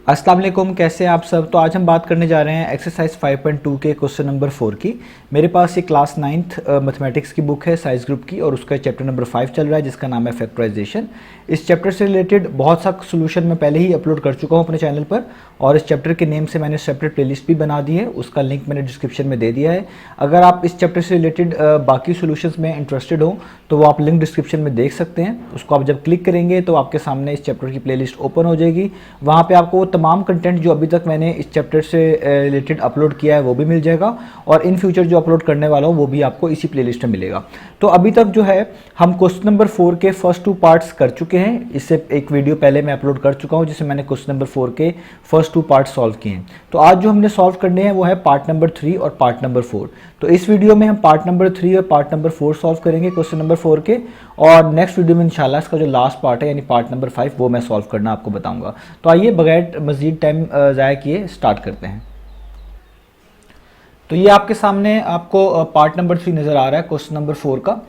अस्सलाम वालेकुम, कैसे हैं आप सब। तो आज हम बात करने जा रहे हैं एक्सरसाइज 5.2 के क्वेश्चन नंबर 4 की। मेरे पास ये क्लास 9th मैथमेटिक्स की बुक है साइंस ग्रुप की, और उसका चैप्टर नंबर 5 चल रहा है जिसका नाम है फैक्टराइजेशन। इस चैप्टर से रिलेटेड बहुत सा सोल्यूशन मैं पहले ही अपलोड कर चुका हूँ अपने चैनल पर, और इस चैप्टर के नेम से मैंने सेपरेट प्लेलिस्ट भी बना दी है, उसका लिंक मैंने डिस्क्रिप्शन में दे दिया है। अगर आप इस चैप्टर से रिलेटेड बाकी सोल्यूशंस में इंटरेस्टेड हो तो वो आप लिंक डिस्क्रिप्शन में देख सकते हैं। उसको आप जब क्लिक करेंगे तो आपके सामने इस चैप्टर की प्लेलिस्ट ओपन हो जाएगी। वहाँ पे आपको तमाम कंटेंट जो अभी तक मैंने इस चैप्टर से रिलेटेड अपलोड किया है वो भी मिल जाएगा, और इन फ्यूचर जो अपलोड करने वाला हूँ वो भी आपको इसी प्लेलिस्ट में मिलेगा। तो अभी तक जो है हम क्वेश्चन नंबर 4 के फर्स्ट 2 पार्ट्स कर चुके हैं। इससे एक वीडियो पहले मैं अपलोड कर चुका हूँ जिसमें मैंने क्वेश्चन नंबर 4 के फर्स्ट 2 पार्ट सॉल्व किए हैं। तो आज जो हमने सॉल्व करने हैं वो है पार्ट नंबर 3 और पार्ट नंबर 4। तो इस वीडियो में हम पार्ट नंबर 3 और पार्ट नंबर 4 सॉल्व करेंगे क्वेश्चन नंबर 4 के, और नेक्स्ट वीडियो में इंशाल्लाह इसका जो लास्ट पार्ट है यानी पार्ट नंबर 5 वो मैं सॉल्व करना आपको बताऊंगा। तो आइए बगैर मजीद टाइम ज़ाया किए स्टार्ट करते हैं। तो ये आपके सामने आपको पार्ट नंबर 3 नज़र आ रहा है क्वेश्चन नंबर 4 का।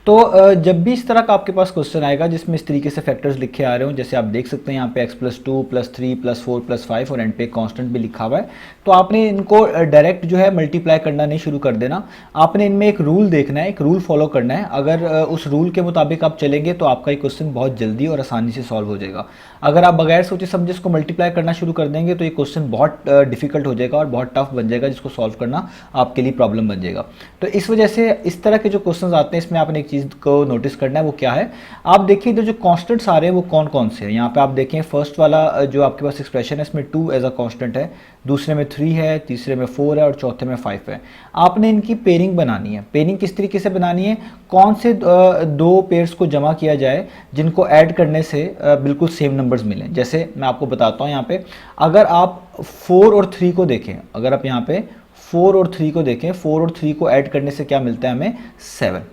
तो जब भी इस तरह का आपके पास क्वेश्चन आएगा जिसमें इस तरीके से फैक्टर्स लिखे आ रहे हो, जैसे आप देख सकते हैं यहाँ पे x+2 +3 +4 +5 और एंड पे कांस्टेंट भी लिखा हुआ है, तो आपने इनको डायरेक्ट जो है मल्टीप्लाई करना नहीं शुरू कर देना। आपने इनमें एक रूल देखना है, एक रूल फॉलो करना है। अगर उस रूल के मुताबिक आप चलेंगे तो आपका ये क्वेश्चन बहुत जल्दी और आसानी से सॉल्व हो जाएगा। अगर आप बगैर सोचे समझे इसको मल्टीप्लाई करना शुरू कर देंगे तो ये क्वेश्चन बहुत डिफिकल्ट हो जाएगा और बहुत टफ बन जाएगा, जिसको सॉल्व करना आपके लिए प्रॉब्लम बन जाएगा। तो इस वजह से इस तरह के जो क्वेश्चन आते हैं इसमें आपने एक चीज़ को नोटिस करना है, वो क्या है। आप देखिए इधर जो कांस्टेंट्स आ रहे हैं वो कौन कौन से हैं। यहाँ पे आप देखें फर्स्ट वाला जो आपके पास एक्सप्रेशन है इसमें 2 एज अ कांस्टेंट है, दूसरे में 3 है, तीसरे में 4 है और चौथे में 5 है। आपने इनकी पेयरिंग बनानी है। पेयरिंग किस तरीके से बनानी है, कौन से दो पेयर्स को जमा किया जाए जिनको ऐड करने से बिल्कुल सेम नंबर्स मिलें। जैसे मैं आपको बताता हूँ, यहाँ पे अगर आप 4 और 3 को देखें, अगर आप यहाँ पे 4 और 3 को देखें, 4 और 3 को ऐड करने से क्या मिलता है हमें 7।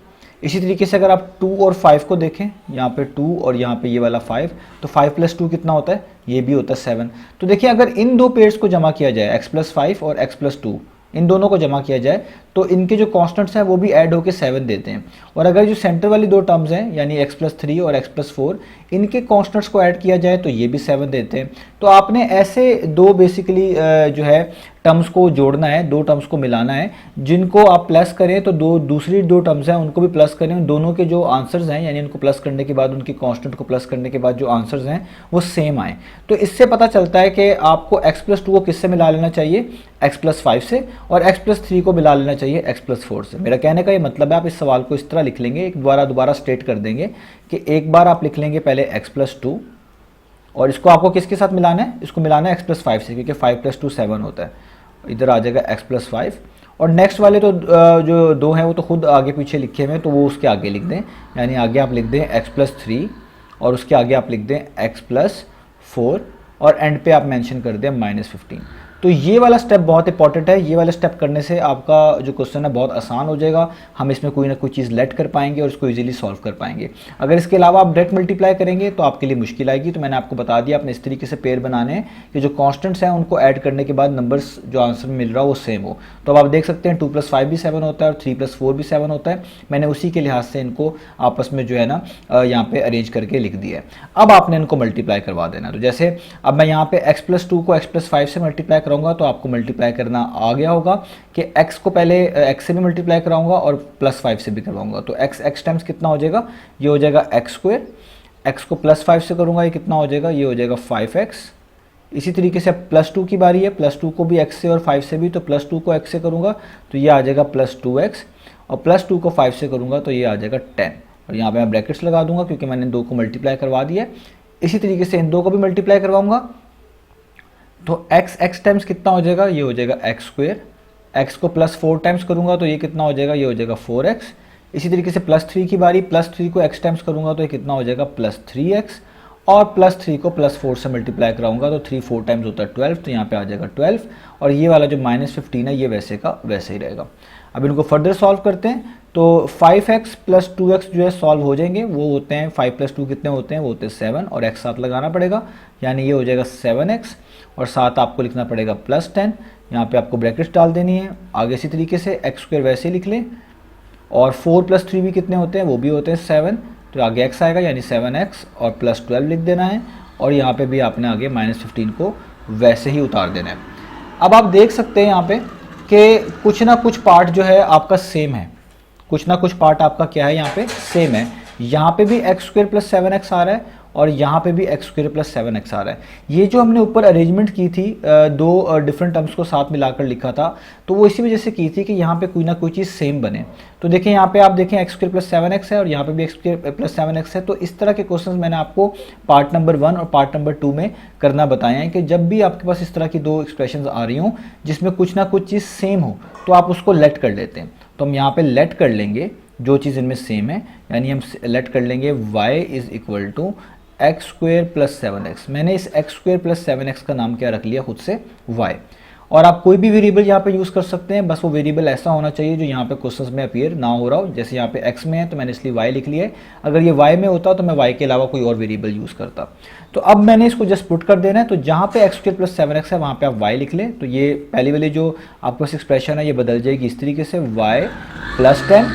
इसी तरीके से अगर आप 2 और 5 को देखें, यहाँ पे 2 और यहाँ पे ये वाला 5, तो 5 + 2 कितना होता है, ये भी होता है 7। तो देखिए अगर इन दो पेयर्स को जमा किया जाए x+5 और x+2, इन दोनों को जमा किया जाए तो इनके जो कांस्टेंट्स हैं वो भी ऐड होकर 7 देते हैं। और अगर जो सेंटर वाली दो टर्म्स हैं यानी x+3 और x+4, इनके कांस्टेंट्स को ऐड किया जाए तो ये भी 7 देते हैं। तो आपने ऐसे दो बेसिकली जो है टर्म्स को जोड़ना है, दो टर्म्स को मिलाना है, जिनको आप प्लस करें तो दूसरी दो टर्म्स हैं उनको भी प्लस करें, उन दोनों के जो आंसर्स हैं यानी उनको प्लस करने के बाद उनके कांस्टेंट को प्लस करने के बाद जो आंसर्स हैं वो सेम आए। तो इससे पता चलता है कि आपको x+2 को किससे मिला लेना चाहिए, x+5 से, और x+3 को मिला लेना चाहिए x+4 से। मेरा कहने का ये मतलब है आप इस सवाल को इस तरह लिख लेंगे, एक दोबारा स्टेट कर देंगे कि एक बार आप लिख लेंगे पहले x+2 और इसको आपको किसके साथ मिलाना है, इसको मिलाना है x+5 से, क्योंकि 5 + 2 7 होता है। इधर आ जाएगा x+5, और नेक्स्ट वाले तो जो दो हैं वो तो खुद आगे पीछे लिखे हुए हैं तो वो उसके आगे लिख दें, यानी आगे आप लिख दें x+3 और उसके आगे आप लिख दें x+4 और एंड पे आप मेंशन कर दें -15। तो ये वाला स्टेप बहुत इंपॉर्टेंट है। ये वाला स्टेप करने से आपका जो क्वेश्चन है बहुत आसान हो जाएगा। हम इसमें कोई ना कोई चीज़ लेट कर पाएंगे और इसको इजीली सॉल्व कर पाएंगे। अगर इसके अलावा आप डायरेक्ट मल्टीप्लाई करेंगे तो आपके लिए मुश्किल आएगी। तो मैंने आपको बता दिया, आपने इस तरीके से पेयर बनाने हैं कि जो कॉन्स्टेंट्स हैं उनको ऐड करने के बाद नंबर्स जो आंसर मिल रहा हो वो सेम हो। तो अब आप देख सकते हैं 2 + 5 भी 7 होता है और 3 + 4 भी 7 होता है। मैंने उसी के लिहाज से इनको आपस में जो है ना यहाँ पे अरेंज करके लिख दिया है। अब आपने इनको मल्टीप्लाई करवा देना। तो जैसे अब मैं यहाँ पे x+2 को x+5 से मल्टीप्लाई करूँगा तो आपको मल्टीप्लाई करना आ गया होगा कि x को पहले x से भी मल्टीप्लाई कराऊंगा और +5 से भी करवाऊंगा। तो x टाइम्स कितना हो जाएगा, ये हो जाएगा x²। x को +5 से करूंगा ये कितना हो जाएगा, ये हो जाएगा 5x। इसी तरीके से +2 की बारी है, +2 को भी x से और 5 से भी, तो +2 को x से करूंगा तो ये आ जाएगा +2x, और +2 को 5 से करूंगा तो ये आ जाएगा 10। और यहाँ पे मैं ब्रैकेट्स लगा दूंगा क्योंकि मैंने दो को मल्टीप्लाई करवा दिया। इसी तरीके से इन दो को भी मल्टीप्लाई करवाऊंगा तो x टाइम्स कितना हो जाएगा, ये हो जाएगा x²। x को +4 टाइम्स करूंगा तो ये कितना हो जाएगा, ये हो जाएगा 4x। इसी तरीके से +3 की बारी, +3 को x टाइम्स करूंगा तो ये कितना हो जाएगा +3x, और +3 को +4 से मल्टीप्लाई कराऊंगा तो 3 4 टाइम्स होता है 12, तो यहाँ पे आ जाएगा 12। और ये वाला जो -15 है ये वैसे का वैसे ही रहेगा। अब इनको फर्दर सॉल्व करते हैं तो 5x + 2x जो है सॉल्व हो जाएंगे। वो होते हैं 5 + 2 कितने होते हैं, वो होते हैं 7, और x साथ लगाना पड़ेगा, यानी ये हो जाएगा 7x, और साथ आपको लिखना पड़ेगा +10। यहाँ पे आपको ब्रैकेट्स डाल देनी है। आगे इसी तरीके से x² वैसे लिख लें, और 4 + 3 भी कितने होते हैं, वो भी होते हैं 7, तो आगे x आएगा यानी 7x और +12 लिख देना है। और यहाँ पे भी आपने आगे -15 को वैसे ही उतार देना है। अब आप देख सकते हैं यहाँ पे कि कुछ ना कुछ पार्ट जो है आपका सेम है, कुछ ना कुछ पार्ट आपका क्या है यहाँ पे सेम है। यहाँ पे भी एक्स स्क्वायर प्लस 7x आ रहा है और यहाँ पे भी एक्स स्क्वायर प्लस 7x आ रहा है। ये जो हमने ऊपर अरेंजमेंट की थी दो डिफरेंट टर्म्स को साथ मिलाकर लिखा था, तो वो इसी वजह से की थी कि यहाँ पे कोई ना कोई चीज़ सेम बने। तो देखें यहाँ पे आप देखें एक्स स्क्वायर प्लस 7x है और यहाँ पे भी एक्स स्क्वायर प्लस 7x है। तो इस तरह के क्वेश्चन मैंने आपको पार्ट नंबर 1 और पार्ट नंबर 2 में करना बताया है कि जब भी आपके पास इस तरह की दो एक्सप्रेशन आ रही हों जिसमें कुछ ना कुछ चीज़ सेम हो तो आप उसको लेट कर लेते हैं। तो हम यहाँ पे लेट कर लेंगे जो चीज़ इनमें सेम है, यानी हम लेट कर लेंगे y is equal to x square plus 7x। मैंने इस एक्स स्क्वेयर प्लस 7x का नाम क्या रख लिया खुद से y। और आप कोई भी वेरिएबल यहाँ पे यूज़ कर सकते हैं, बस वो वेरिएबल ऐसा होना चाहिए जो यहाँ पे क्वेश्चंस में अपीयर ना हो रहा हो। जैसे यहाँ पे x में है तो मैंने इसलिए y लिख लिया है, अगर ये y में होता तो मैं y के अलावा कोई और वेरिएबल यूज़ करता। तो अब मैंने इसको जस्ट पुट कर देना है, तो जहाँ पे एक्स स्क्वेयर प्लस 7x है वहाँ पे आप y लिख लें। तो ये पहली वाली जो आपके पास एक्सप्रेशन है ये बदल जाएगी इस तरीके से y प्लस 10।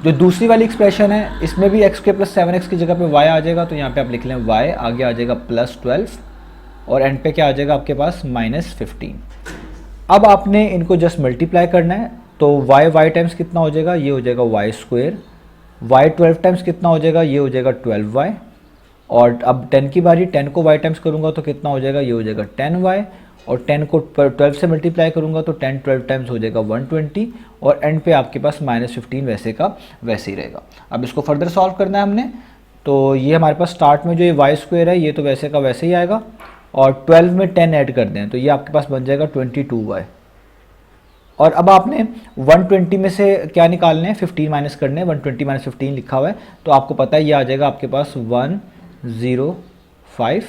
जो दूसरी वाली एक्सप्रेशन है इसमें भी एक्स स्क्वायर प्लस 7x की जगह पे y आ जाएगा, तो यहाँ पे आप लिख लें y, आगे आ जाएगा प्लस 12 और एंड पे क्या आ जाएगा आपके पास माइनस 15। अब आपने इनको जस्ट मल्टीप्लाई करना है, तो y टाइम्स कितना हो जाएगा, ये हो जाएगा y स्क्वायर, y 12 टाइम्स कितना हो जाएगा, ये हो जाएगा 12y। और अब 10 की बारी, 10 को y टाइम्स करूँगा तो कितना हो जाएगा, ये हो जाएगा 10y। और 10 को 12 से मल्टीप्लाई करूँगा तो 10 12 टाइम्स हो जाएगा 120 और एंड पे आपके पास माइनस 15 वैसे का वैसे ही रहेगा। अब इसको फर्दर सॉल्व करना है हमने, तो ये हमारे पास स्टार्ट में जो ये y स्क्वायर है ये तो वैसे का वैसे ही आएगा और 12 में 10 ऐड कर दें तो ये आपके पास बन जाएगा 22y। और अब आपने 120 में से क्या निकालने हैं, 15 माइनस करने हैं। 120 माइनस 15 लिखा हुआ है तो आपको पता है ये आ जाएगा आपके पास 105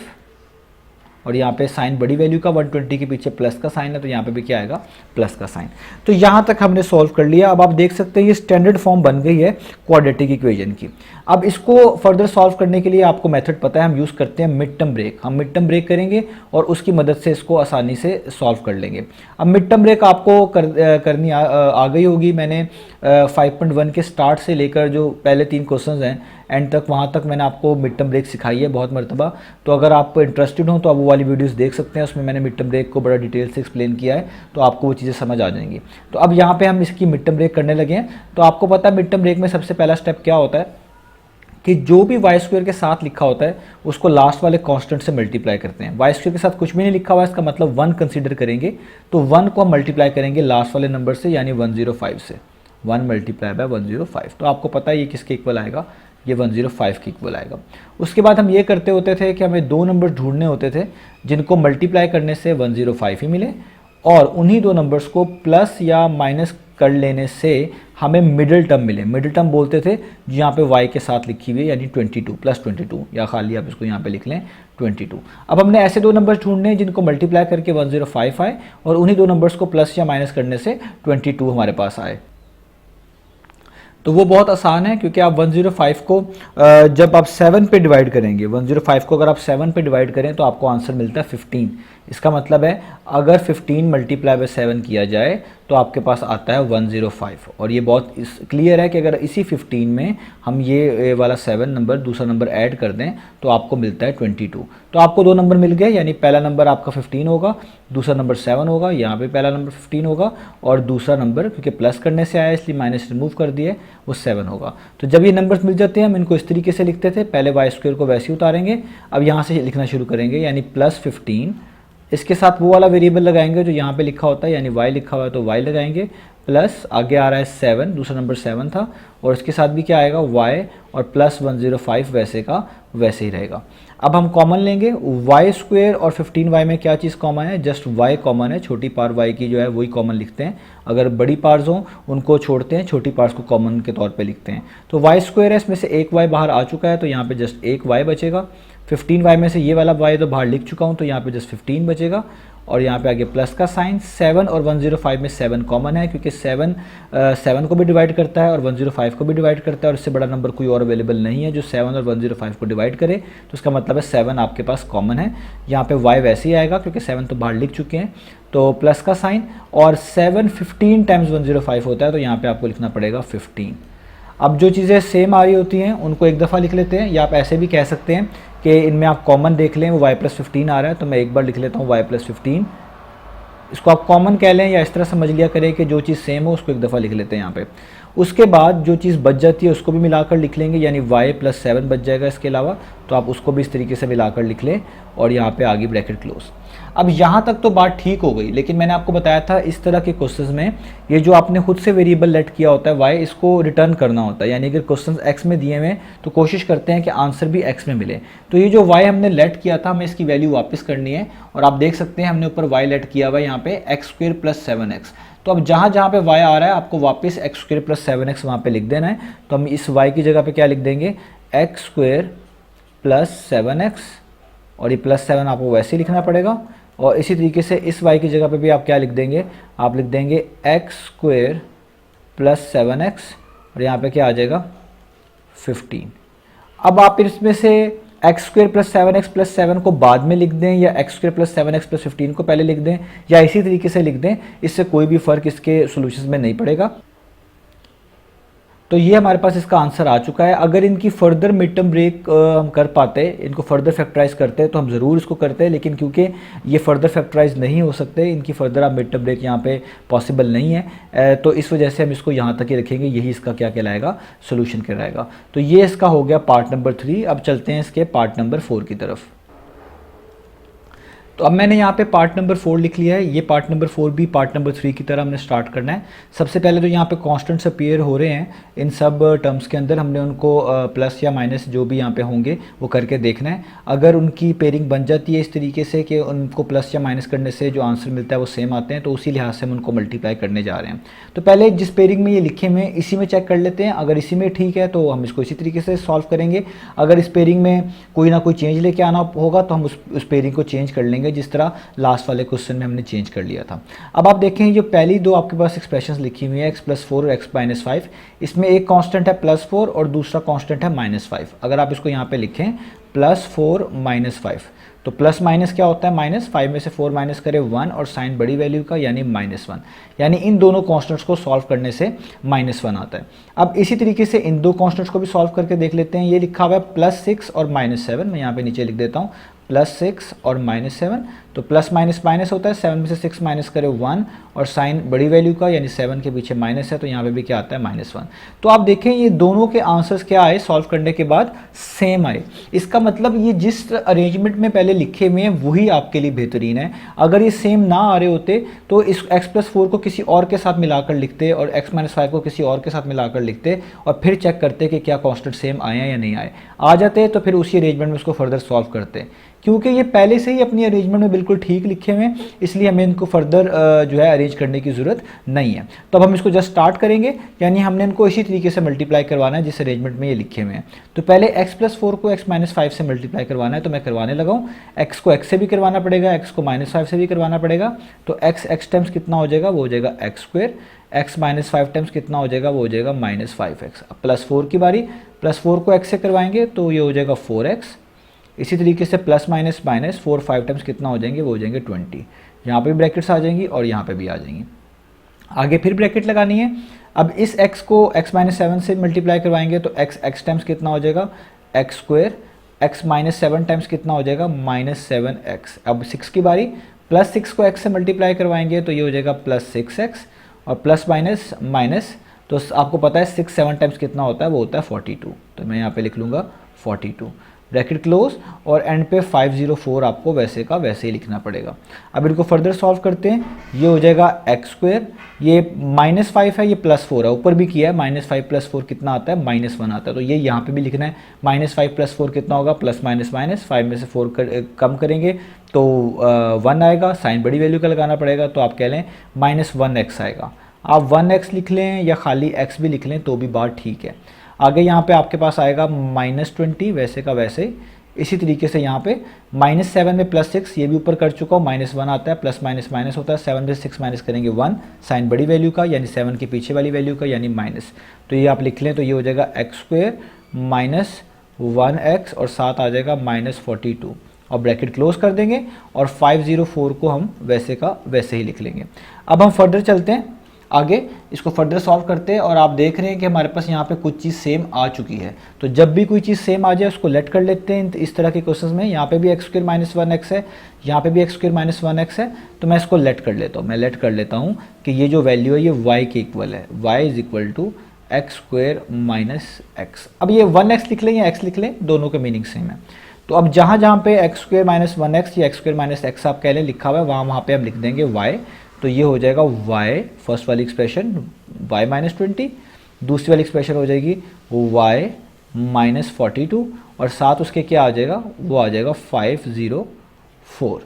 और यहाँ पे साइन बड़ी वैल्यू का 120 के पीछे प्लस का साइन है तो यहाँ पे भी क्या आएगा, प्लस का साइन। तो यहाँ तक हमने सॉल्व कर लिया। अब आप देख सकते हैं ये स्टैंडर्ड फॉर्म बन गई है क्वाड्रेटिक इक्वेशन की। अब इसको फर्दर सॉल्व करने के लिए आपको मेथड पता है, हम यूज़ करते हैं मिड टर्म ब्रेक। हम मिड टर्म ब्रेक करेंगे और उसकी मदद से इसको आसानी से सॉल्व कर लेंगे। अब मिड टर्म ब्रेक आपको करनी आ गई होगी। मैंने 5.1 के स्टार्ट से लेकर जो पहले 3 क्वेश्चन हैं एंड तक, वहाँ तक मैंने आपको मिड टर्म ब्रेक सिखाई है बहुत मरतबा। तो अगर आप इंटरेस्टेड हो तो आप वो वाली वीडियोस देख सकते हैं, उसमें मैंने मिड टर्म ब्रेक को बड़ा डिटेल से एक्सप्लेन किया है, तो आपको वो चीज़ें समझ आ जाएंगी। तो अब यहाँ पे हम इसकी मिड टर्म ब्रेक करने लगे हैं। तो आपको पता है मिड टर्म ब्रेक में सबसे पहला स्टेप क्या होता है कि जो भी y स्क्वायर के साथ लिखा होता है उसको लास्ट वाले कांस्टेंट से मल्टीप्लाई करते हैं। y स्क्वायर के साथ कुछ भी नहीं लिखा हुआ है, इसका मतलब 1 कंसीडर करेंगे, तो 1 को हम मल्टीप्लाई करेंगे लास्ट वाले नंबर से, यानी 105 से। 1 मल्टीप्लाई बाय 105, तो आपको पता है ये किसके इक्वल आएगा, ये 105 के इक्वल आएगा। उसके बाद हम ये करते होते थे कि हमें 2 नंबर ढूंढने होते थे जिनको मल्टीप्लाई करने से 105 ही मिले, और उन्हीं 2 नंबर्स को प्लस या माइनस कर लेने से हमें मिडिल टर्म मिले। मिडिल टर्म बोलते थे जो यहाँ पे y के साथ लिखी हुई है, यानी 22 प्लस 22, या खाली आप इसको यहाँ पे लिख लें 22। अब हमने ऐसे 2 नंबर्स ढूंढने हैं जिनको मल्टीप्लाई करके 105 आए और उन्हीं 2 नंबर्स को प्लस या माइनस करने से 22 हमारे पास आए। तो वो बहुत आसान है, क्योंकि आप 105 को जब आप 7 पे डिवाइड करेंगे, 105 को अगर आप 7 पे डिवाइड करें तो आपको आंसर मिलता है 15। इसका मतलब है अगर 15 मल्टीप्लाई बाय 7 किया जाए तो आपके पास आता है 105। और ये बहुत क्लियर है कि अगर इसी 15 में हम ये वाला 7 नंबर दूसरा नंबर ऐड कर दें तो आपको मिलता है 22। तो आपको 2 नंबर मिल गए, यानी पहला नंबर आपका 15 होगा, दूसरा नंबर 7 होगा, यहाँ पे पहला नंबर 15 होगा और दूसरा नंबर क्योंकि प्लस करने से आया इसलिए माइनस रिमूव कर दिए, वो 7 होगा। तो जब ये नंबर्स मिल जाते हैं हम इनको इस तरीके से लिखते थे, पहले y स्क्वायर को वैसे ही उतारेंगे, अब यहाँ से लिखना शुरू करेंगे, यानी प्लस 15, इसके साथ वो वाला वेरिएबल लगाएंगे जो यहाँ पे लिखा होता है, यानी y लिखा हुआ है तो y लगाएंगे, प्लस आगे आ रहा है 7, दूसरा नंबर 7 था, और इसके साथ भी क्या आएगा y, और प्लस 105 वैसे का वैसे ही रहेगा। अब हम कॉमन लेंगे, y स्क्वायर और 15y में क्या चीज़ कॉमन है, जस्ट y कॉमन है, छोटी पार y की जो है वही कॉमन लिखते हैं। अगर बड़ी पार्स हों उनको छोड़ते हैं, छोटी पार्स को कॉमन के तौर पे लिखते हैं। तो y स्क्वायर है, इसमें से एक y बाहर आ चुका है तो यहाँ पे जस्ट एक y बचेगा। 15y में से ये वाला y तो बाहर लिख चुका हूँ तो यहाँ पे जस्ट 15 बचेगा, और यहाँ पे आगे प्लस का साइन। 7 और 105 में 7 कॉमन है, क्योंकि 7 को भी डिवाइड करता है और 105 को भी डिवाइड करता है, और इससे बड़ा नंबर कोई और अवेलेबल नहीं है जो 7 और 105 को डिवाइड करे, तो इसका मतलब है 7 आपके पास कॉमन है। यहाँ पे y वैसे ही आएगा क्योंकि 7 तो बाहर लिख चुके हैं, तो प्लस का साइन, और 7 15 टाइम्स 105 होता है तो यहाँ पर आपको लिखना पड़ेगा 15। अब जो चीज़ें सेम आ रही होती हैं उनको एक दफ़ा लिख लेते हैं, या आप ऐसे भी कह सकते हैं कि इनमें आप कॉमन देख लें, वो y+15 आ रहा है, तो मैं एक बार लिख लेता हूँ y+15। इसको आप कॉमन कह लें या इस तरह समझ लिया करें कि जो चीज़ सेम हो उसको एक दफ़ा लिख लेते हैं यहाँ पे। उसके बाद जो चीज़ बच जाती है उसको भी मिलाकर लिख लेंगे, यानी y+7 बच जाएगा इसके अलावा, तो आप उसको भी इस तरीके से मिलाकर लिख लें और यहाँ पे आगे ब्रैकेट क्लोज। अब यहाँ तक तो बात ठीक हो गई, लेकिन मैंने आपको बताया था इस तरह के क्वेश्चंस में ये जो आपने खुद से वेरिएबल लेट किया होता है y, इसको रिटर्न करना होता है। यानी अगर क्वेश्चंस x में दिए हुए हैं तो कोशिश करते हैं कि आंसर भी x में मिले। तो ये जो y हमने लेट किया था, हमें इसकी वैल्यू वापस करनी है, और आप देख सकते हैं हमने ऊपर y लेट किया हुआ है यहाँ पे x² + 7x। तो अब जहाँ जहाँ पे y आ रहा है आपको वापस x² + 7x वहाँ पे लिख देना है। तो हम इस y की जगह पे क्या लिख देंगे, x² + 7x, और ये +7 आपको वैसे ही लिखना पड़ेगा। और इसी तरीके से इस y की जगह पे भी आप क्या लिख देंगे, आप लिख देंगे x² + 7x, और यहाँ पे क्या आ जाएगा 15। अब आप इसमें से x² + 7x + 7 को बाद में लिख दें, या x² + 7x + 15 को पहले लिख दें, या इसी तरीके से लिख दें, इससे कोई भी फ़र्क इसके सोल्यूशन में नहीं पड़ेगा। तो ये हमारे पास इसका आंसर आ चुका है। अगर इनकी फर्दर मिड टर्म ब्रेक हम कर पाते, इनको फर्दर फैक्टराइज करते तो हम ज़रूर इसको करते हैं, लेकिन क्योंकि ये फर्दर फैक्टराइज नहीं हो सकते, इनकी फर्दर आप मिड टर्म ब्रेक यहाँ पे पॉसिबल नहीं है, तो इस वजह से हम इसको यहाँ तक ही रखेंगे। यही इसका क्या कहलाएगा, सोल्यूशन कहलाएगा। तो ये इसका हो गया पार्ट नंबर 3। अब चलते हैं इसके पार्ट नंबर 4 की तरफ। तो अब मैंने यहाँ पे पार्ट नंबर 4 लिख लिया है। ये पार्ट नंबर 4 भी पार्ट नंबर 3 की तरह हमने स्टार्ट करना है। सबसे पहले तो यहाँ पे कांस्टेंट्स अपीयर हो रहे हैं इन सब टर्म्स के अंदर, हमने उनको प्लस या माइनस जो भी यहाँ पे होंगे वो करके देखना है। अगर उनकी पेयरिंग बन जाती है इस तरीके से कि उनको प्लस या माइनस करने से जो आंसर मिलता है वो सेम आते हैं, तो उसी लिहाज से हम उनको मल्टीप्लाई करने जा रहे हैं। तो पहले जिस पेयरिंग में ये लिखे हुए हैं इसी में चेक कर लेते हैं। अगर इसी में ठीक है तो हम इसको इसी तरीके से सॉल्व करेंगे। अगर इस पेयरिंग में कोई ना कोई चेंज लेके आना होगा तो हम उस पेयरिंग को चेंज कर लेंगे, जिस तरह लास्ट वाले क्वेश्चन में हमने चेंज कर लिया था। अब आप देखें जो पहली दो आपके पास एक्सप्रेशंस लिखी हुई है x+4 और x-5, इसमें एक कांस्टेंट है +4 और दूसरा कांस्टेंट है -5। अगर आप इसको यहाँ पे लिखें +4 -5, तो प्लस माइनस क्या होता है, -5 में से 4 माइनस करें 1, और साइन बड़ी वैल्यू का यानी -1, यानी इन दोनों कॉन्स्टेंट्स को सॉल्व करने से -1 आता है। अब इसी तरीके से इन दो कॉन्स्टेंट्स को भी सॉल्व करके देख लेते हैं। ये लिखा हुआ है +6 और -7, मैं यहाँ पे नीचे लिख देता हूँ +6 और -7, तो प्लस माइनस माइनस होता है, 7 में से 6 माइनस करें 1, और साइन बड़ी वैल्यू का यानी 7 के पीछे माइनस है, तो यहाँ पे भी क्या आता है -1। तो आप देखें ये दोनों के आंसर्स क्या आए सॉल्व करने के बाद, सेम आए। इसका मतलब ये जिस अरेंजमेंट में पहले लिखे हुए हैं वही आपके लिए बेहतरीन है। अगर ये सेम ना आ रहे होते तो इस x+4 को किसी और के साथ मिलाकर लिखते और x-5 को किसी और के साथ मिलाकर लिखते और फिर चेक करते कि क्या कॉन्स्टेंट सेम आए हैं या नहीं आए। आ जाते तो फिर उसी अरेंजमेंट में उसको फर्दर सॉल्व करते। क्योंकि ये पहले से ही अपनी अरेंजमेंट में बिल्कुल ठीक लिखे हुए हैं, इसलिए हमें इनको फर्दर जो है अरेंज करने की ज़रूरत नहीं है। तो अब हम इसको जस्ट स्टार्ट करेंगे, यानी हमने इनको इसी तरीके से मल्टीप्लाई करवाना है जिस अरेंजमेंट में ये लिखे हुए हैं। तो पहले x+4 को x-5 से मल्टीप्लाई करवाना है, तो मैं करवाने लगा हूँ। x को x से भी करवाना पड़ेगा, x को -5 से भी करवाना पड़ेगा। तो x टाइम्स कितना हो जाएगा, वो हो जाएगा x², x-5 टाइम्स कितना हो जाएगा, वो हो जाएगा -5x। अब +4 की बारी, +4 को x से करवाएंगे तो ये हो जाएगा 4x। इसी तरीके से प्लस माइनस माइनस 4 5 टाइम्स कितना हो जाएंगे, वो हो जाएंगे 20। यहाँ पे भी ब्रैकेट्स आ जाएंगी और यहाँ पे भी आ जाएंगी। आगे फिर ब्रैकेट लगानी है। अब इस x को x-7 से मल्टीप्लाई करवाएंगे तो x टाइम्स कितना हो जाएगा, x², x-7 टाइम्स कितना हो जाएगा, -7x। अब 6 की बारी, +6 को x से मल्टीप्लाई करवाएंगे तो ये हो जाएगा +6x, और प्लस माइनस माइनस, तो आपको पता है 6 7 टाइम्स कितना होता है, वो होता है 42। तो मैं यहाँ पे लिख लूँगा 42, ब्रैकेट क्लोज, और एंड पे 504 आपको वैसे का वैसे ही लिखना पड़ेगा। अब इनको फर्दर सॉल्व करते हैं। ये हो जाएगा x², ये -5 है, ये +4 है, ऊपर भी किया है, -5 + 4 कितना आता है, -1 आता है। तो ये यहाँ पे भी लिखना है, -5 + 4 कितना होगा, +- 5 में से 4 कम करेंगे तो 1 आएगा, साइन बड़ी वैल्यू का लगाना पड़ेगा, तो आप कह लें -1x आएगा। आप 1x लिख लें या खाली x भी लिख लें तो भी बात ठीक है। आगे यहाँ पे आपके पास आएगा -20, वैसे का वैसे। इसी तरीके से यहाँ पे -7 में +6, ये भी ऊपर कर चुका हूँ, -1 आता है, प्लस माइनस माइनस होता है, 7 में 6 माइनस करेंगे 1, साइन बड़ी वैल्यू का यानी 7 के पीछे वाली वैल्यू का यानी माइनस। तो ये आप लिख लें तो ये हो जाएगा x² -1x, और साथ आ जाएगा -42, और ब्रैकेट क्लोज कर देंगे, और 504 को हम वैसे का वैसे ही लिख लेंगे। अब हम फर्दर चलते हैं। आगे इसको फर्दर सॉल्व करते हैं और आप देख रहे हैं कि हमारे पास यहाँ पे कुछ चीज़ सेम आ चुकी है। तो जब भी कोई चीज़ सेम आ जाए उसको लेट कर लेते हैं इस तरह के क्वेश्चन में। यहाँ पे भी एक्स स्क्वायर माइनस 1x है, यहाँ पे भी एक्स स्क्वायर माइनस 1x है, तो मैं इसको लेट कर लेता हूँ। मैं लेट कर लेता हूँ कि ये जो वैल्यू है ये y के इक्वल है, y is equal to x square minus x. अब ये 1x लिख लें या x लिख लें, दोनों के मीनिंग सेम है। तो अब जहाँ जहाँ पे एक्स स्क्वायर माइनस 1x या एक्स स्क्वायर माइनस एक्स आप कह लें लिखा हुआ है, वहाँ पे हम लिख देंगे y। तो ये हो जाएगा y, फर्स्ट वाली एक्सप्रेशन y माइनस 20, दूसरी वाली एक्सप्रेशन हो जाएगी y माइनस 42 और साथ उसके क्या आ जाएगा, वो आ जाएगा 504।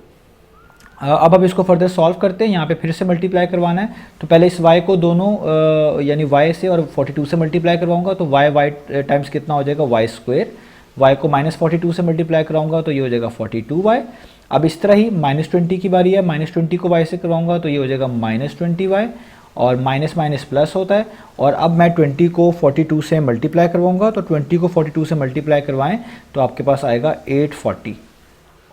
अब इसको फर्दर सॉल्व करते हैं। यहाँ पे फिर से मल्टीप्लाई करवाना है, तो पहले इस y को दोनों यानी y से और 42 से मल्टीप्लाई करवाऊंगा, तो y टाइम्स कितना हो जाएगा y स्क्वायर। y को माइनस 42 से मल्टीप्लाई कराऊंगा तो ये हो जाएगा 42y। अब इस तरह ही माइनस 20 की बारी है, माइनस 20 को y से करवाऊंगा तो ये हो जाएगा माइनस 20y और माइनस माइनस प्लस होता है। और अब मैं 20 को 42 से मल्टीप्लाई करवाऊंगा, तो 20 को 42 से मल्टीप्लाई करवाएं तो आपके पास आएगा 840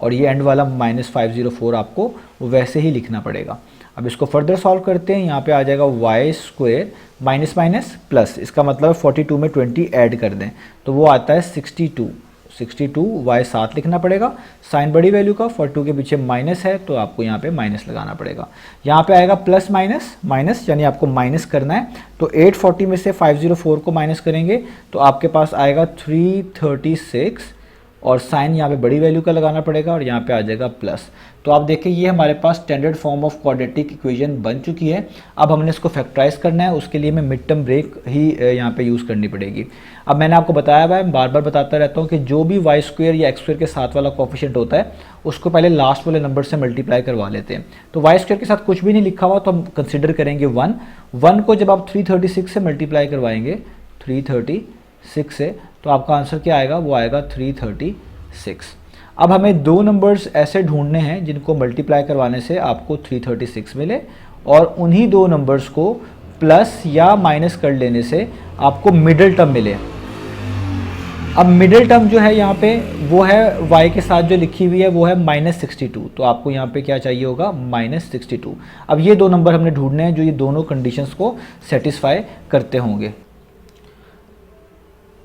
और ये एंड वाला माइनस 504 आपको वैसे ही लिखना पड़ेगा। अब इसको फर्दर सॉल्व करते हैं। यहाँ पे आ जाएगा y square minus minus plus, इसका मतलब 42 में 20 ऐड कर दें तो वो आता है 62 y साथ लिखना पड़ेगा। साइन बड़ी वैल्यू का 42 के पीछे माइनस है तो आपको यहाँ पे माइनस लगाना पड़ेगा। यहाँ पे आएगा प्लस माइनस माइनस, यानी आपको माइनस करना है। तो 840 में से 504 को माइनस करेंगे तो आपके पास आएगा 336 और साइन यहाँ पे बड़ी वैल्यू का लगाना पड़ेगा और यहाँ पे आ जाएगा प्लस। तो आप देखें ये हमारे पास standard form of quadratic equation बन चुकी है। अब हमने इसको फैक्टराइज करना है, उसके लिए मैं मिड टर्म ब्रेक ही यहाँ पे यूज़ करनी पड़ेगी। अब मैंने आपको बताया हुआ है, बार बार बताता रहता हूँ कि जो भी वाई स्क्वायर या एक्स स्क्वायर के साथ वाला कोफिशिएंट होता है उसको पहले लास्ट वाले नंबर से मल्टीप्लाई करवा लेते हैं। तो वाई स्क्वायर के साथ कुछ भी नहीं लिखा हुआ तो हम कंसिडर करेंगे 1 को जब आप 336 से मल्टीप्लाई करवाएंगे 336 से तो आपका आंसर क्या आएगा, वो आएगा 336। अब हमें दो नंबर्स ऐसे ढूंढने हैं जिनको मल्टीप्लाई करवाने से आपको 336 मिले और उन्हीं दो नंबर्स को प्लस या माइनस कर लेने से आपको मिडिल टर्म मिले। अब मिडिल टर्म जो है यहाँ पे वो है y के साथ जो लिखी हुई है वो है -62, तो आपको यहाँ पे क्या चाहिए होगा -62। अब ये दो नंबर हमने ढूंढने हैं जो ये दोनों कंडीशंस को सेटिस्फाई करते होंगे।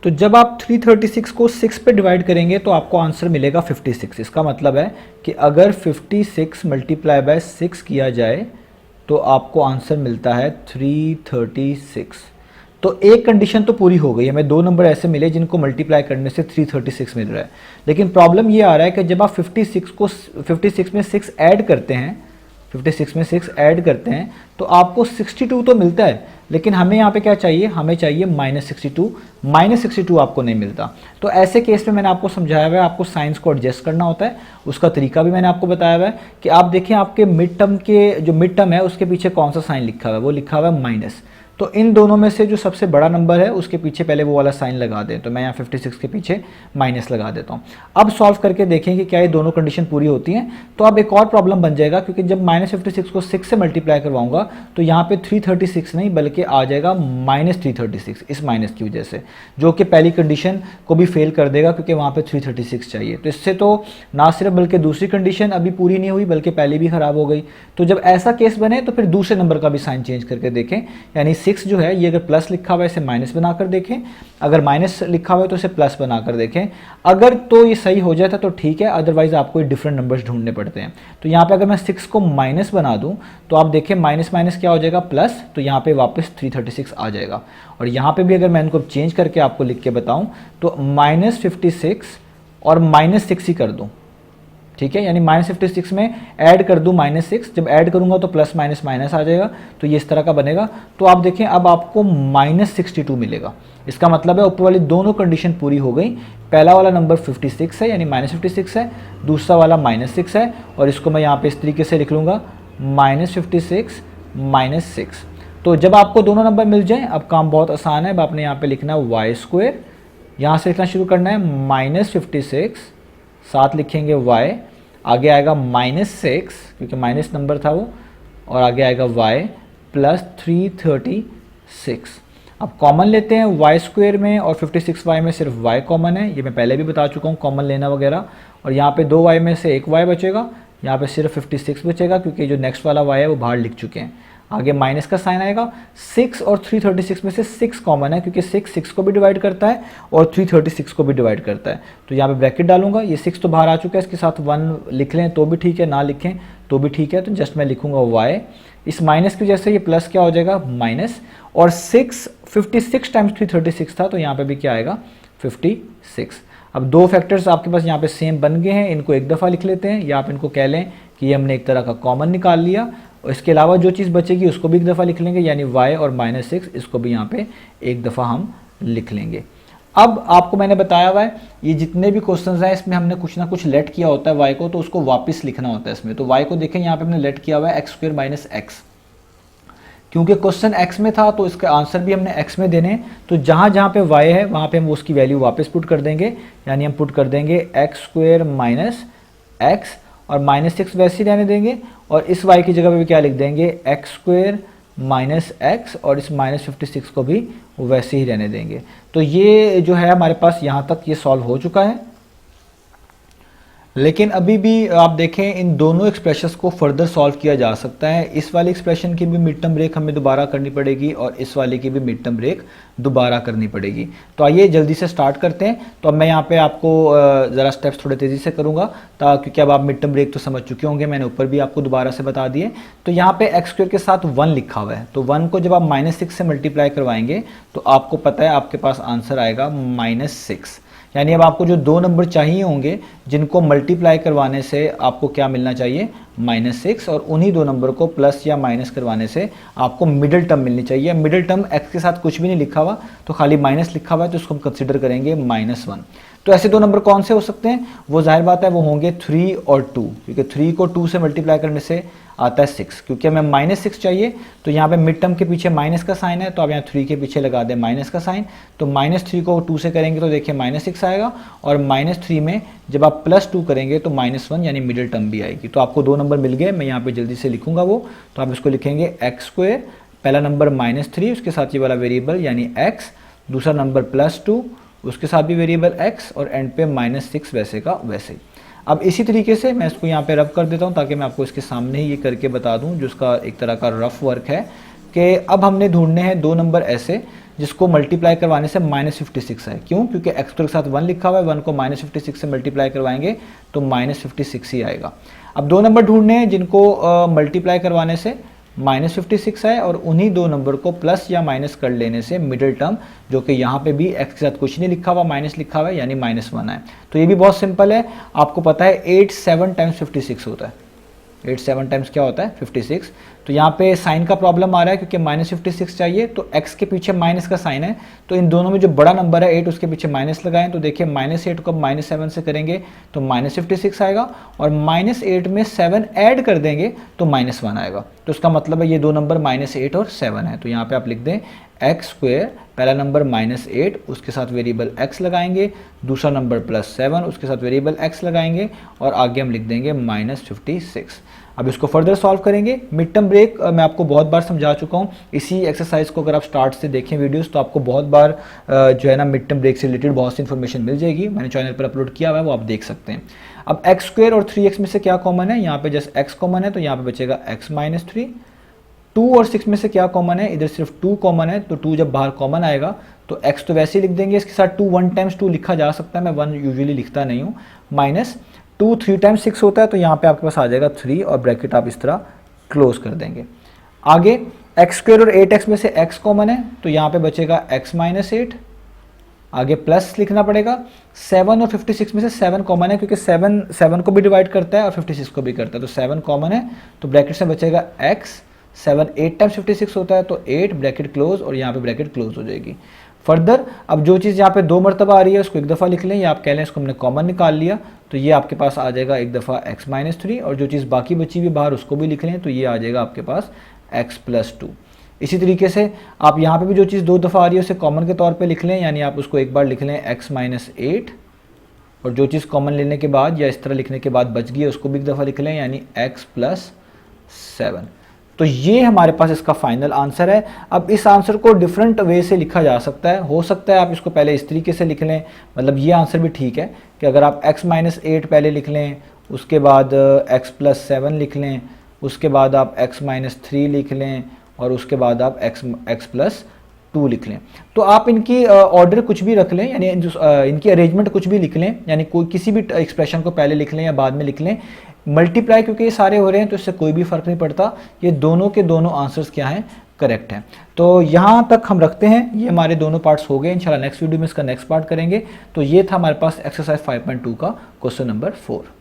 तो जब आप 336 को 6 पे डिवाइड करेंगे तो आपको आंसर मिलेगा 56। इसका मतलब है कि अगर 56 मल्टीप्लाई बाय 6 किया जाए तो आपको आंसर मिलता है 336। तो एक कंडीशन तो पूरी हो गई, हमें दो नंबर ऐसे मिले जिनको मल्टीप्लाई करने से 336 मिल रहा है। लेकिन प्रॉब्लम ये आ रहा है कि जब आप 56 में 6 ऐड करते हैं, 56 में 6 ऐड करते हैं तो आपको 62 तो मिलता है, लेकिन हमें यहाँ पे क्या चाहिए, हमें चाहिए -62 आपको नहीं मिलता। तो ऐसे केस में मैंने आपको समझाया हुआ है आपको साइंस को एडजस्ट करना होता है, उसका तरीका भी मैंने आपको बताया हुआ है कि आप देखें आपके मिड टर्म के जो मिड टर्म है उसके पीछे कौन सा साइन लिखा हुआ है, वो लिखा हुआ है माइनस। तो इन दोनों में से जो सबसे बड़ा नंबर है उसके पीछे पहले वो वाला साइन लगा दें, तो मैं यहाँ 56 के पीछे माइनस लगा देता हूँ। अब सॉल्व करके देखें कि क्या ये दोनों कंडीशन पूरी होती हैं। तो अब एक और प्रॉब्लम बन जाएगा क्योंकि जब -56 को 6 से मल्टीप्लाई करवाऊंगा तो यहाँ पे 336 नहीं बल्कि आ जाएगा -336 इस माइनस की वजह से, जो कि पहली कंडीशन को भी फेल कर देगा क्योंकि वहाँ पे 336 चाहिए। तो इससे तो ना सिर्फ बल्कि दूसरी कंडीशन अभी पूरी नहीं हुई बल्कि पहली भी खराब हो गई। तो जब ऐसा केस बने तो फिर दूसरे नंबर का भी साइन चेंज करके देखें, यानी 6 जो है ये अगर प्लस लिखा हुआ है इसे माइनस बनाकर देखें, अगर माइनस लिखा हुआ है तो इसे प्लस बनाकर देखें। अगर तो ये सही हो जाता तो ठीक है, अदरवाइज आपको डिफरेंट नंबर्स ढूंढने पड़ते हैं। तो यहाँ पे अगर मैं 6 को माइनस बना दूं तो आप देखें माइनस माइनस क्या हो जाएगा प्लस, तो यहाँ पे वापस 336 आ जाएगा। और यहाँ पे भी अगर मैं इनको चेंज करके आपको लिख के बताऊँ तो -56 और -6 ही कर दूँ, ठीक है, यानी -56 में ऐड कर दूं -6, जब ऐड करूंगा तो प्लस माइनस माइनस आ जाएगा, तो ये इस तरह का बनेगा। तो आप देखें अब आपको -62 मिलेगा। इसका मतलब है ऊपर वाली दोनों कंडीशन पूरी हो गई। पहला वाला नंबर 56 है यानी -56 है, दूसरा वाला -6 है और इसको मैं यहाँ पे इस तरीके से लिख लूँगा -56 -6। तो जब आपको दोनों नंबर मिल जाएं अब काम बहुत आसान है। अब आपने यहाँ पे लिखना है वाई स्क्वायर, यहाँ से लिखना शुरू करना है -56, साथ लिखेंगे y, आगे आएगा -6 क्योंकि माइनस नंबर था वो, और आगे आएगा y प्लस 336। अब कॉमन लेते हैं y स्क्वायर में और 56y में सिर्फ y कॉमन है, ये मैं पहले भी बता चुका हूँ कॉमन लेना वगैरह। और यहाँ पे 2y में से एक y बचेगा, यहाँ पे सिर्फ 56 बचेगा क्योंकि जो नेक्स्ट वाला y है वो बाहर लिख चुके हैं। आगे माइनस का साइन आएगा। 6 और 336 में से 6 कॉमन है क्योंकि 6 6 को भी डिवाइड करता है और 336 को भी डिवाइड करता है। तो यहाँ पे ब्रैकेट डालूंगा, ये 6 तो बाहर आ चुका है, इसके साथ 1 लिख लें तो भी ठीक है, ना लिखें तो भी ठीक है। तो जस्ट मैं लिखूंगा y, इस माइनस की वजह से ये प्लस क्या हो जाएगा माइनस, और 6 56 टाइम्स 336 था तो यहाँ पे भी क्या आएगा 56। अब दो फैक्टर्स आपके पास यहाँ पे सेम बन गए हैं, इनको एक दफ़ा लिख लेते हैं या आप इनको कह लें कि ये हमने एक तरह का कॉमन निकाल लिया। और इसके अलावा जो चीज़ बचेगी उसको भी एक दफ़ा लिख लेंगे, यानी y और -6 इसको भी यहाँ पे एक दफ़ा हम लिख लेंगे। अब आपको मैंने बताया हुआ है ये जितने भी क्वेश्चंस हैं इसमें हमने कुछ ना कुछ लेट किया होता है y को, तो उसको वापस लिखना होता है इसमें। तो y को देखें यहाँ पे हमने लेट किया हुआ है x² - x, क्योंकि क्वेश्चन x में था तो इसका आंसर भी हमने x में देने हैं। तो जहाँ जहाँ पे y है वहाँ पे हम उसकी वैल्यू वापस पुट कर देंगे, यानी हम पुट कर देंगे x² - x और -6 वैसे ही रहने देंगे, और इस y की जगह पे भी क्या लिख देंगे x² - x और इस -56 को भी वैसे ही रहने देंगे। तो ये जो है हमारे पास यहाँ तक ये सॉल्व हो चुका है। लेकिन अभी भी आप देखें इन दोनों एक्सप्रेशंस को फर्दर सॉल्व किया जा सकता है। इस वाले एक्सप्रेशन की भी मिड टर्म ब्रेक हमें दोबारा करनी पड़ेगी और इस वाले की भी मिड टर्म ब्रेक दोबारा करनी पड़ेगी। तो आइए जल्दी से स्टार्ट करते हैं। तो अब मैं यहाँ पे आपको ज़रा स्टेप्स थोड़े तेज़ी से करूँगा क्योंकि अब आप मिड टर्म ब्रेक तो समझ चुके होंगे, मैंने ऊपर भी आपको दोबारा से बता दिए। तो यहाँ पे x² के साथ 1 लिखा हुआ है, तो 1 को जब आप -6 से मल्टीप्लाई करवाएंगे तो आपको पता है आपके पास आंसर आएगा -6। यानी अब आपको जो दो नंबर चाहिए होंगे जिनको मल्टीप्लाई करवाने से आपको क्या मिलना चाहिए -6, और उन्हीं दो नंबर को प्लस या माइनस करवाने से आपको मिडिल टर्म मिलनी चाहिए। मिडिल टर्म x के साथ कुछ भी नहीं लिखा हुआ तो खाली माइनस लिखा हुआ है, तो इसको हम कंसिडर करेंगे -1। तो ऐसे दो नंबर कौन से हो सकते हैं, वो जाहिर बात है वो होंगे 3 और 2, क्योंकि 3 को 2 से मल्टीप्लाई करने से आता है 6, क्योंकि हमें -6 चाहिए। तो यहाँ पे मिड टर्म के पीछे माइनस का साइन है, तो आप यहाँ 3 के पीछे लगा दें माइनस का साइन। तो -3 को 2 से करेंगे तो देखिए -6 आएगा, और -3 में जब आप +2 करेंगे तो -1 यानी मिडिल टर्म भी आएगी। तो आपको दो नंबर मिल गए, मैं यहाँ पे जल्दी से लिखूंगा वो। तो आप इसको लिखेंगे x², पहला नंबर -3 उसके साथ ये वाला वेरिएबल यानी x, दूसरा नंबर +2 उसके साथ भी वेरिएबल x, और एंड पे -6 वैसे का वैसे। अब इसी तरीके से मैं इसको यहाँ पे रफ कर देता हूँ ताकि मैं आपको इसके सामने ही ये करके बता दूँ, जो उसका एक तरह का रफ वर्क है कि अब हमने ढूंढने हैं दो नंबर ऐसे जिसको मल्टीप्लाई करवाने से -56 है। क्यों? क्योंकि x² के साथ 1 लिखा हुआ है, 1 को -56 से मल्टीप्लाई करवाएंगे तो -56 ही आएगा। अब दो नंबर ढूंढने हैं जिनको मल्टीप्लाई करवाने से -56 है, और उन्हीं दो नंबर को प्लस या माइनस कर लेने से मिडिल टर्म, जो कि यहाँ पे भी x के साथ कुछ नहीं लिखा हुआ माइनस लिखा हुआ है यानी -1 है। तो ये भी बहुत सिंपल है, आपको पता है 8 7 टाइम्स 56 होता है। 8 7 टाइम्स क्या होता है 56। तो यहाँ पे साइन का प्रॉब्लम आ रहा है क्योंकि -56 चाहिए, तो x के पीछे माइनस का साइन है, तो इन दोनों में जो बड़ा नंबर है 8 उसके पीछे माइनस लगाएं। तो देखिए -8 को -7 से करेंगे तो -56 आएगा, और -8 में 7 ऐड कर देंगे तो -1 आएगा। तो उसका मतलब है ये दो नंबर -8 और 7 है। तो यहाँ पे आप लिख दें x², पहला नंबर -8 उसके साथ वेरिएबल x लगाएंगे, दूसरा नंबर +7 उसके साथ वेरिएबल x लगाएंगे, और आगे हम लिख देंगे -56। अब इसको फर्दर सॉल्व करेंगे। मिड टर्म ब्रेक मैं आपको बहुत बार समझा चुका हूँ, इसी एक्सरसाइज को अगर आप स्टार्ट से देखें वीडियोस तो आपको बहुत बार जो है ना मिड टर्म ब्रेक से रिलेटेड बहुत सी इन्फॉर्मेशन मिल जाएगी, मैंने चैनल पर अपलोड किया हुआ है, वो आप देख सकते हैं। अब x² और 3x में से क्या कॉमन है, यहाँ पे जस्ट x कॉमन है तो यहाँ पे बचेगा x - 3। 2 और 6 में से क्या कॉमन है, इधर सिर्फ 2 कॉमन है, तो 2 जब बाहर कॉमन आएगा तो x तो वैसे ही लिख देंगे, इसके साथ 2 1 टाइम्स 2 लिखा जा सकता है, मैं 1 यूजुअली लिखता नहीं हूँ, -2 3 टाइम्स 6 होता है, तो यहाँ पे आपके पास आ जाएगा 3, और ब्रैकेट आप इस तरह क्लोज कर देंगे। आगे x² और 8x में से x कॉमन है तो यहाँ पे बचेगा x - 8, आगे प्लस लिखना पड़ेगा। 7 और 56 में से 7 कॉमन है क्योंकि 7 को भी डिवाइड करता है और 56 को भी करता है, तो 7 कॉमन है, तो ब्रैकेट से बचेगा x। 7 8 टाइम्स 56 होता है तो 8, ब्रैकेट क्लोज, और यहाँ पे ब्रैकेट क्लोज हो जाएगी। फर्दर अब जो चीज़ यहाँ पे 2 मरतबा आ रही है उसको एक दफ़ा लिख लें, या आप कह लें इसको हमने कॉमन निकाल लिया, तो ये आपके पास आ जाएगा एक दफ़ा x - 3, और जो चीज़ बाकी बची हुई बाहर उसको भी लिख लें तो ये आ जाएगा आपके पास x + 2। इसी तरीके से आप यहाँ पे भी जो चीज़ 2 दफ़ा आ रही है उसे कॉमन के तौर पे लिख लें, यानी आप उसको एक बार लिख लें x - 8, और जो चीज़ कॉमन लेने के बाद या इस तरह लिखने के बाद बच गई है उसको भी एक दफ़ा लिख लें, यानी x + 7। तो ये हमारे पास इसका फाइनल आंसर है। अब इस आंसर को डिफरेंट वे से लिखा जा सकता है, हो सकता है आप इसको पहले इस तरीके से लिख लें, मतलब ये आंसर भी ठीक है कि अगर आप x - 8 पहले लिख लें, उसके बाद x + 7 लिख लें, उसके बाद आप x - 3 लिख लें, और उसके बाद आप x प्लस 2 लिख लें। तो आप इनकी ऑर्डर कुछ भी रख लें, यानी इनकी अरेंजमेंट कुछ भी लिख लें, यानी कोई किसी भी एक्सप्रेशन को पहले लिख लें या बाद में लिख लें। मल्टीप्लाई क्योंकि ये सारे हो रहे हैं तो इससे कोई भी फर्क नहीं पड़ता, ये दोनों के दोनों आंसर्स क्या हैं, करेक्ट हैं। तो यहाँ तक हम रखते हैं, ये हमारे दोनों पार्ट्स हो गए। इंशाल्लाह नेक्स्ट वीडियो में इसका नेक्स्ट पार्ट करेंगे। तो ये था हमारे पास एक्सरसाइज 5.2 का क्वेश्चन नंबर 4।